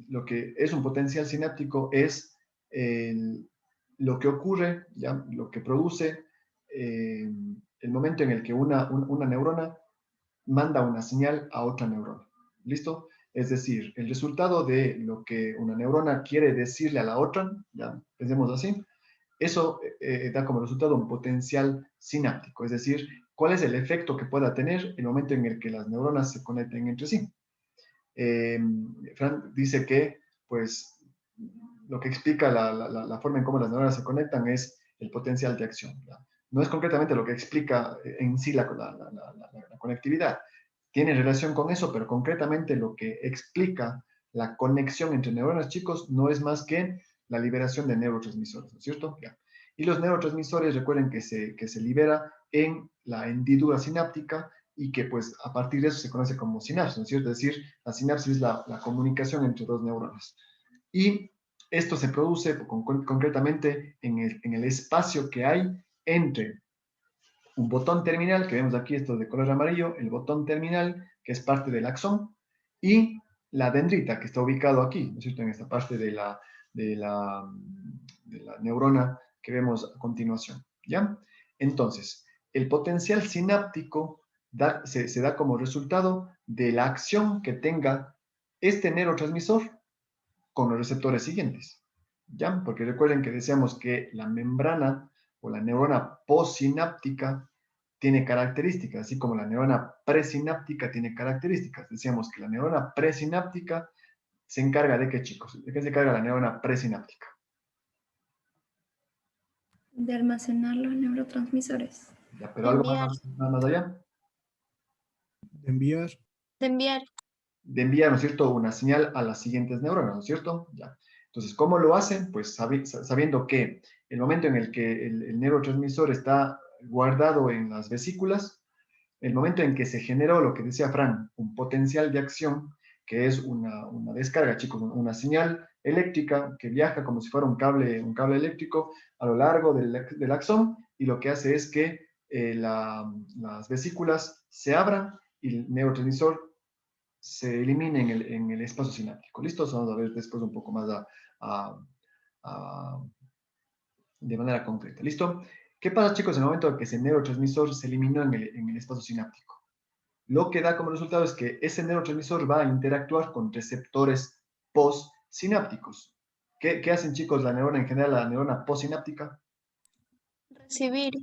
lo que es un potencial sináptico es lo que ocurre, ¿ya? Lo que produce el momento en el que una neurona manda una señal a otra neurona. ¿Listo? Es decir, el resultado de lo que una neurona quiere decirle a la otra, ya pensemos así, eso da como resultado un potencial sináptico, es decir, cuál es el efecto que pueda tener el momento en el que las neuronas se conecten entre sí. Fran dice que, pues, lo que explica la forma en cómo las neuronas se conectan es el potencial de acción, ¿ya? No es concretamente lo que explica en sí la conectividad. Tiene relación con eso, pero concretamente lo que explica la conexión entre neuronas, chicos, no es más que la liberación de neurotransmisores, ¿no es cierto? Ya. Y los neurotransmisores, recuerden que se libera en la hendidura sináptica y que pues a partir de eso se conoce como sinapsis, ¿no es cierto? Es decir, la sinapsis es la comunicación entre dos neuronas. Y esto se produce concretamente en el espacio que hay entre un botón terminal, que vemos aquí, esto de color amarillo, el botón terminal, que es parte del axón, y la dendrita, que está ubicado aquí, ¿no es cierto?, en esta parte de la neurona que vemos a continuación, ¿ya? Entonces, el potencial sináptico se da como resultado de la acción que tenga este neurotransmisor con los receptores siguientes, ¿ya? Porque recuerden que decíamos que la membrana o la neurona postsináptica tiene características, así como la neurona presináptica tiene características. Decíamos que la neurona presináptica se encarga de qué, chicos? ¿De qué se encarga la neurona presináptica? De almacenar los neurotransmisores. Ya, pero algo más allá. De enviar. De enviar. De enviar, ¿no es cierto?, una señal a las siguientes neuronas, ¿no es cierto? Ya. Entonces, ¿cómo lo hacen? Pues sabiendo que el momento en el que el neurotransmisor está guardado en las vesículas, el momento en que se generó lo que decía Fran, un potencial de acción, que es una descarga, chicos, una señal eléctrica que viaja como si fuera un cable eléctrico a lo largo del axón, y lo que hace es que las vesículas se abran y el neurotransmisor se elimine en el espacio sináptico. ¿Listos? Vamos a ver después un poco más de manera concreta. ¿Listo? ¿Qué pasa, chicos, en el momento en que ese neurotransmisor se eliminó en el espacio sináptico? Lo que da como resultado es que ese neurotransmisor va a interactuar con receptores postsinápticos. ¿Qué hacen, chicos, la neurona en general, la neurona postsináptica? Recibir.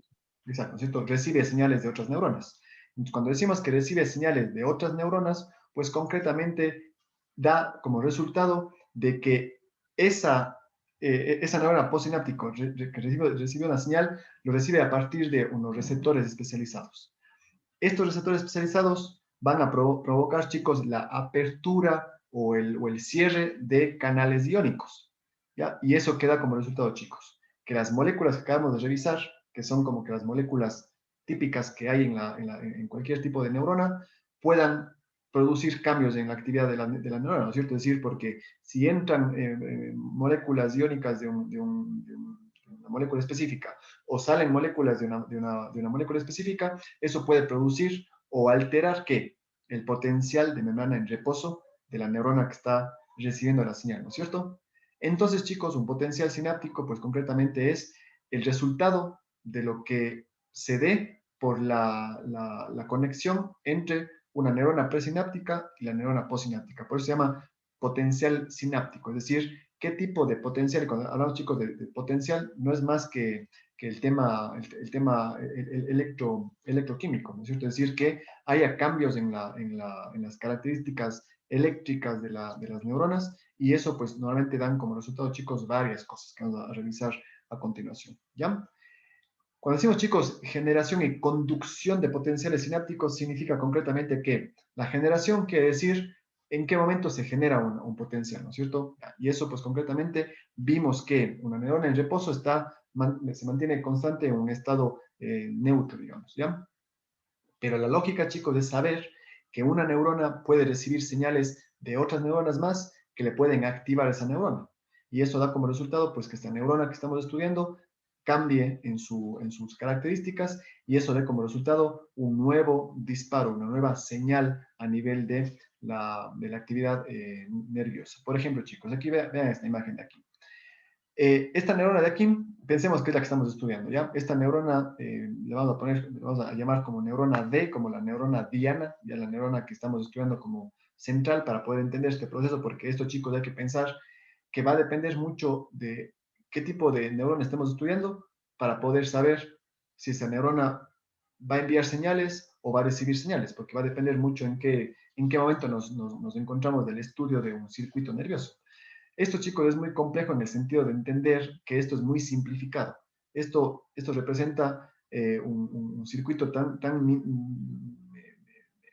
Exacto, ¿cierto? Recibe señales de otras neuronas. Entonces, cuando decimos que recibe señales de otras neuronas, pues concretamente da como resultado de que esa neurona postsináptica que recibe una señal, lo recibe a partir de unos receptores especializados. Estos receptores especializados van a provocar, chicos, la apertura o el cierre de canales iónicos, ¿ya? Y eso queda como resultado, chicos, que las moléculas que acabamos de revisar, que son como que las moléculas típicas que hay en cualquier tipo de neurona, puedan producir cambios en la actividad de la neurona, ¿no es cierto? Es decir, porque si entran moléculas iónicas de una molécula específica o salen moléculas de una molécula específica, eso puede producir o alterar ¿qué? El potencial de membrana en reposo de la neurona que está recibiendo la señal, ¿no es cierto? Entonces, chicos, un potencial sináptico, pues concretamente es el resultado de lo que se dé por la conexión entre una neurona presináptica y la neurona postsináptica. Por eso se llama potencial sináptico, es decir, qué tipo de potencial, cuando hablamos, chicos, de potencial, no es más que el tema electroquímico, ¿no es cierto? Es decir, que haya cambios en las características eléctricas de las neuronas, y eso pues normalmente dan como resultado, chicos, varias cosas que vamos a revisar a continuación, ¿ya? Cuando decimos, chicos, generación y conducción de potenciales sinápticos, significa concretamente que la generación quiere decir en qué momento se genera un potencial, ¿no es cierto? Y eso, pues concretamente, vimos que una neurona en reposo se mantiene constante en un estado neutro, digamos, ¿ya? Pero la lógica, chicos, es saber que una neurona puede recibir señales de otras neuronas más que le pueden activar esa neurona. Y eso da como resultado, pues, que esta neurona que estamos estudiando cambie en sus características, y eso da como resultado un nuevo disparo, una nueva señal a nivel de la actividad nerviosa. Por ejemplo, chicos, aquí vean esta imagen de aquí. Esta neurona de aquí, pensemos que es la que estamos estudiando, ¿ya? Esta neurona le vamos a llamar como neurona D, como la neurona diana, ya la neurona que estamos estudiando como central para poder entender este proceso, porque esto, chicos, hay que pensar que va a depender mucho de qué tipo de neurona estemos estudiando para poder saber si esa neurona va a enviar señales o va a recibir señales, porque va a depender mucho en qué momento nos encontramos del estudio de un circuito nervioso. Esto, chicos, es muy complejo en el sentido de entender que esto es muy simplificado. Esto representa un circuito tan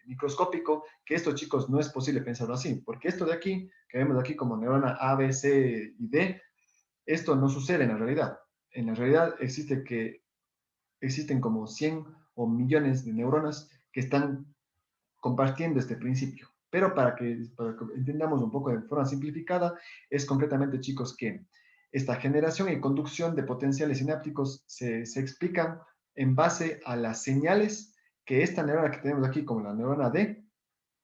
microscópico que esto, chicos, no es posible pensarlo así, porque esto de aquí, que vemos aquí como neurona A, B, C y D, esto no sucede en la realidad. En la realidad existen como 100 o millones de neuronas que están compartiendo este principio. Pero para que entendamos un poco de forma simplificada, es concretamente, chicos, que esta generación y conducción de potenciales sinápticos se explican en base a las señales que esta neurona que tenemos aquí, como la neurona D,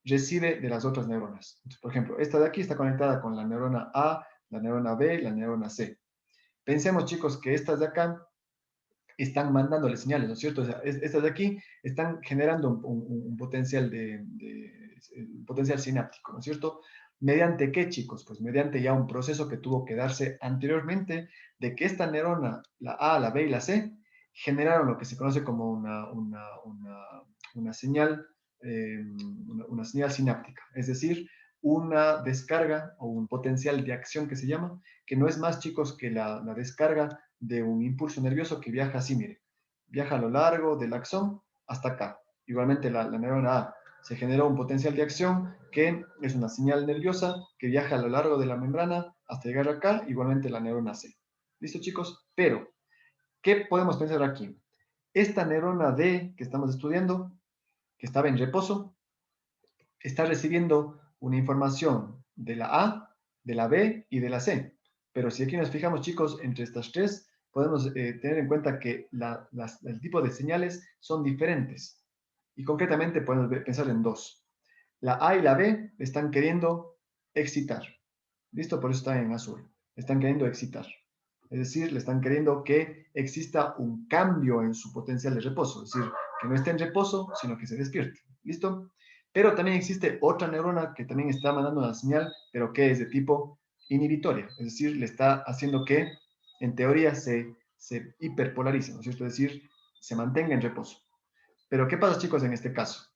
recibe de las otras neuronas. Entonces, por ejemplo, esta de aquí está conectada con la neurona A, la neurona B, la neurona C. Pensemos, chicos, que estas de acá están mandándole señales, ¿no es cierto? O sea, estas de aquí están generando un potencial potencial sináptico, ¿no es cierto? ¿Mediante qué, chicos? Pues mediante ya un proceso que tuvo que darse anteriormente de que esta neurona, la A, la B y la C, generaron lo que se conoce como una señal, una señal sináptica, es decir, una descarga o un potencial de acción que se llama, que no es más, chicos, que la descarga de un impulso nervioso que viaja así, mire, viaja a lo largo del axón hasta acá. Igualmente la neurona A se generó un potencial de acción que es una señal nerviosa que viaja a lo largo de la membrana hasta llegar acá, igualmente la neurona C. ¿Listo, chicos? Pero, ¿qué podemos pensar aquí? Esta neurona D que estamos estudiando, que estaba en reposo, está recibiendo una información de la A, de la B y de la C. Pero si aquí nos fijamos, chicos, entre estas tres, podemos tener en cuenta que el tipo de señales son diferentes. Y concretamente podemos pensar en dos. La A y la B están queriendo excitar. ¿Listo? Por eso está en azul. Están queriendo excitar. Es decir, le están queriendo que exista un cambio en su potencial de reposo. Es decir, que no esté en reposo, sino que se despierte. ¿Listo? Pero también existe otra neurona que también está mandando una señal, pero que es de tipo inhibitoria. Es decir, le está haciendo que, en teoría, se hiperpolarice, ¿no es cierto? Es decir, se mantenga en reposo. Pero, ¿qué pasa, chicos, en este caso?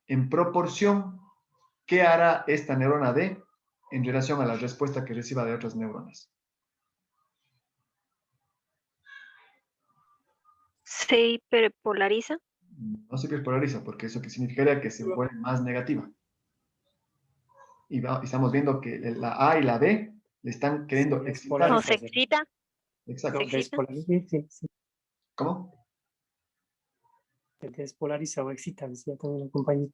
En proporción, ¿qué hará esta neurona D en relación a la respuesta que reciba de otras neuronas? Se hiperpolariza. No se hiperpolariza, porque eso que significaría que se vuelve más negativa. Y estamos viendo que la A y la B le están queriendo Se excitar. No, se despolariza. excita. Exacto. ¿Se No, excita? despolariza, sí, sí. ¿Cómo? Se despolariza o excita, decía también la compañera.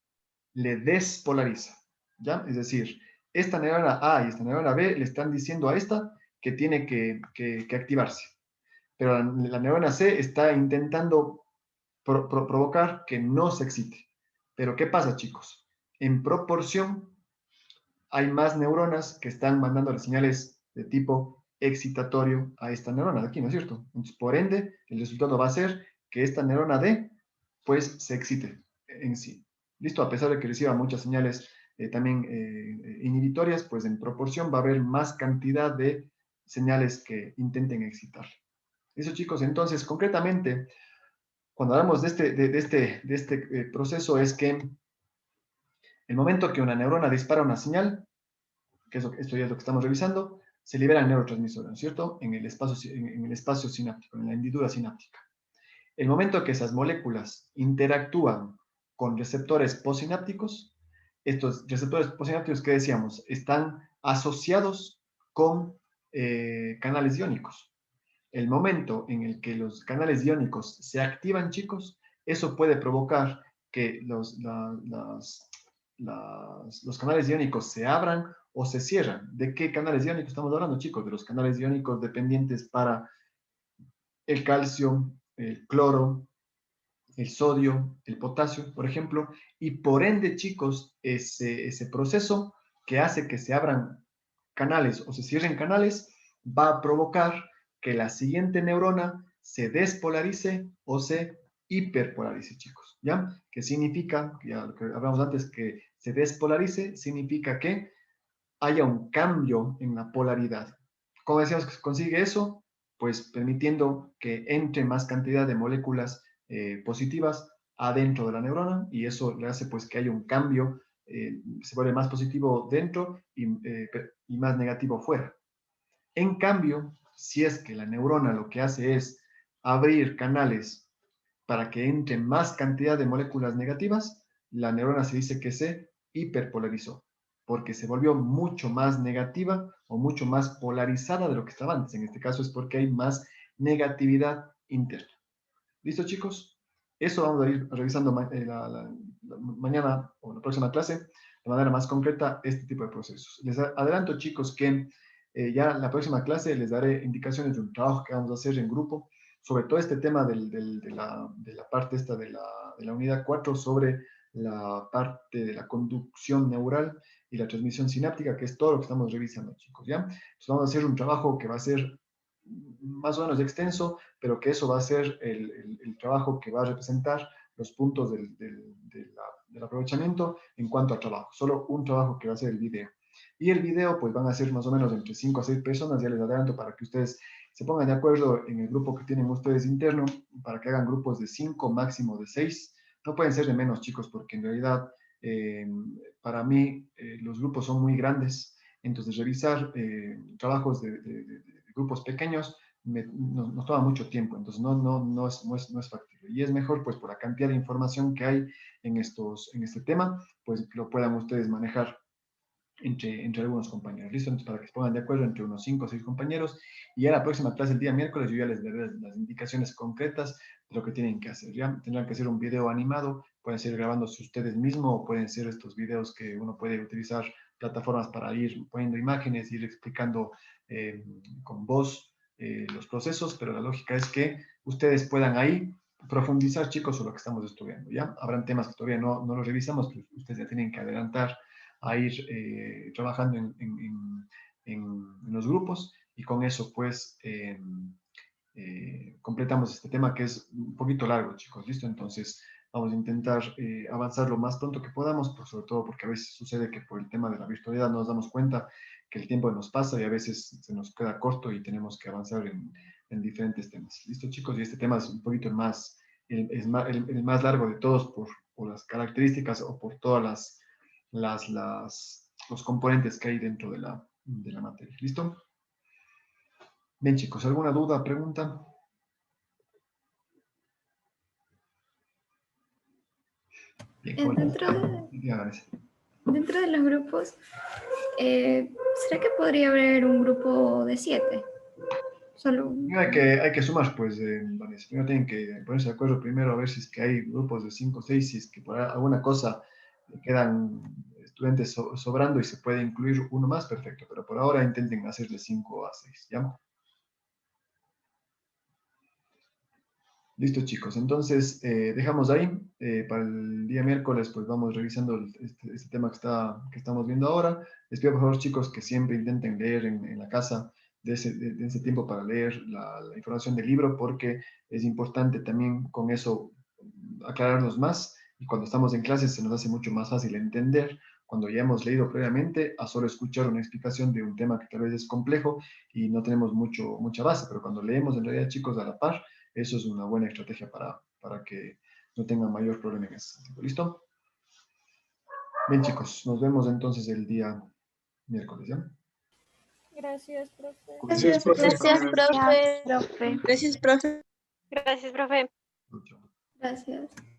Le despolariza. ¿Ya? Es decir, esta neurona A y esta neurona B le están diciendo a esta que tiene que activarse. Pero la neurona C está intentando provocar que no se excite. Pero ¿qué pasa, chicos? En proporción, hay más neuronas que están mandando señales de tipo excitatorio a esta neurona de aquí, ¿no es cierto? Entonces, por ende, el resultado va a ser que esta neurona D, pues, se excite en sí. ¿Listo? A pesar de que reciba muchas señales también inhibitorias, pues en proporción va a haber más cantidad de señales que intenten excitar. Eso, chicos, entonces, concretamente, cuando hablamos de este proceso es que el momento que una neurona dispara una señal, que esto ya es lo que estamos revisando, se liberan neurotransmisores, ¿no es cierto? En el espacio sináptico, en la hendidura sináptica. El momento que esas moléculas interactúan con receptores postsinápticos, estos receptores postsinápticos que decíamos, están asociados con canales iónicos. El momento en el que los canales iónicos se activan, chicos, eso puede provocar que los canales iónicos se abran o se cierran. ¿De qué canales iónicos estamos hablando, chicos? De los canales iónicos dependientes para el calcio, el cloro, el sodio, el potasio, por ejemplo, y por ende, chicos, ese proceso que hace que se abran canales o se cierren canales va a provocar que la siguiente neurona se despolarice o se hiperpolarice, chicos, ¿ya? Que significa, ya lo que hablamos antes, que se despolarice, significa que haya un cambio en la polaridad. ¿Cómo decíamos que se consigue eso? Pues permitiendo que entre más cantidad de moléculas positivas adentro de la neurona y eso le hace pues que haya un cambio, se vuelve más positivo dentro y más negativo fuera. En cambio, si es que la neurona lo que hace es abrir canales para que entre más cantidad de moléculas negativas, la neurona se dice que se hiperpolarizó, porque se volvió mucho más negativa o mucho más polarizada de lo que estaba antes. En este caso es porque hay más negatividad interna. ¿Listo, chicos? Eso vamos a ir revisando mañana o la próxima clase de manera más concreta este tipo de procesos. Les adelanto, chicos, que ya en la próxima clase les daré indicaciones de un trabajo que vamos a hacer en grupo sobre todo este tema de la parte esta de la unidad 4 sobre la parte de la conducción neural y la transmisión sináptica, que es todo lo que estamos revisando, chicos, ¿ya? Entonces vamos a hacer un trabajo que va a ser más o menos extenso, pero que eso va a ser el trabajo que va a representar los puntos del aprovechamiento en cuanto al trabajo. Solo un trabajo que va a ser el video. Y el video, pues van a ser más o menos entre 5 a 6 personas, ya les adelanto para que ustedes se pongan de acuerdo en el grupo que tienen ustedes interno, para que hagan grupos de 5, máximo de 6. No pueden ser de menos, chicos, porque en realidad para mí los grupos son muy grandes. Entonces, revisar trabajos de grupos pequeños nos toma mucho tiempo. Entonces, no es factible. Y es mejor, pues, por la cantidad de información que hay en este tema, pues, lo puedan ustedes manejar entre algunos compañeros. ¿Listo? Entonces, para que se pongan de acuerdo entre unos 5 o 6 compañeros. Y ya la próxima clase, el día miércoles, yo ya les daré las indicaciones concretas de lo que tienen que hacer. Ya tendrán que hacer un video animado pueden ser grabándose ustedes mismos o pueden ser estos videos que uno puede utilizar plataformas para ir poniendo imágenes, ir explicando con voz los procesos, pero la lógica es que ustedes puedan ahí profundizar, chicos, sobre lo que estamos estudiando, ¿ya? Habrán temas que todavía no los revisamos, que ustedes ya tienen que adelantar a ir trabajando en los grupos y con eso, pues, completamos este tema que es un poquito largo, chicos, ¿listo? Entonces, vamos a intentar avanzar lo más pronto que podamos, pues, sobre todo porque a veces sucede que por el tema de la virtualidad nos damos cuenta que el tiempo nos pasa y a veces se nos queda corto y tenemos que avanzar en diferentes temas. ¿Listo, chicos? Y este tema es un poquito el más largo de todos por las características o por todas los componentes que hay dentro de la materia. ¿Listo? Bien, chicos, ¿alguna duda, pregunta? Bien, Dentro de los grupos, ¿será que podría haber un grupo de 7? Solo Hay que sumar, pues, Vanessa. Primero tienen que ponerse de acuerdo primero a ver si es que hay grupos de 5 o 6, si es que por alguna cosa quedan estudiantes sobrando y se puede incluir uno más, perfecto. Pero por ahora intenten hacer de 5 a 6, ¿ya? Listo, chicos. Entonces, dejamos ahí. Para el día miércoles, pues vamos revisando este tema que estamos viendo ahora. Les pido, por favor, chicos, que siempre intenten leer en la casa de ese tiempo para leer la información del libro, porque es importante también con eso aclararnos más. Y cuando estamos en clases se nos hace mucho más fácil entender cuando ya hemos leído previamente a solo escuchar una explicación de un tema que tal vez es complejo y no tenemos mucha base. Pero cuando leemos, en realidad, chicos, a la par, eso es una buena estrategia para que no tengan mayor problema en ese sentido. ¿Listo? Bien, chicos, nos vemos entonces el día miércoles, ¿ya? Gracias, profe. Gracias, profe. Gracias, profe. Profe. Gracias, profe. Gracias, profe. Chao. gracias.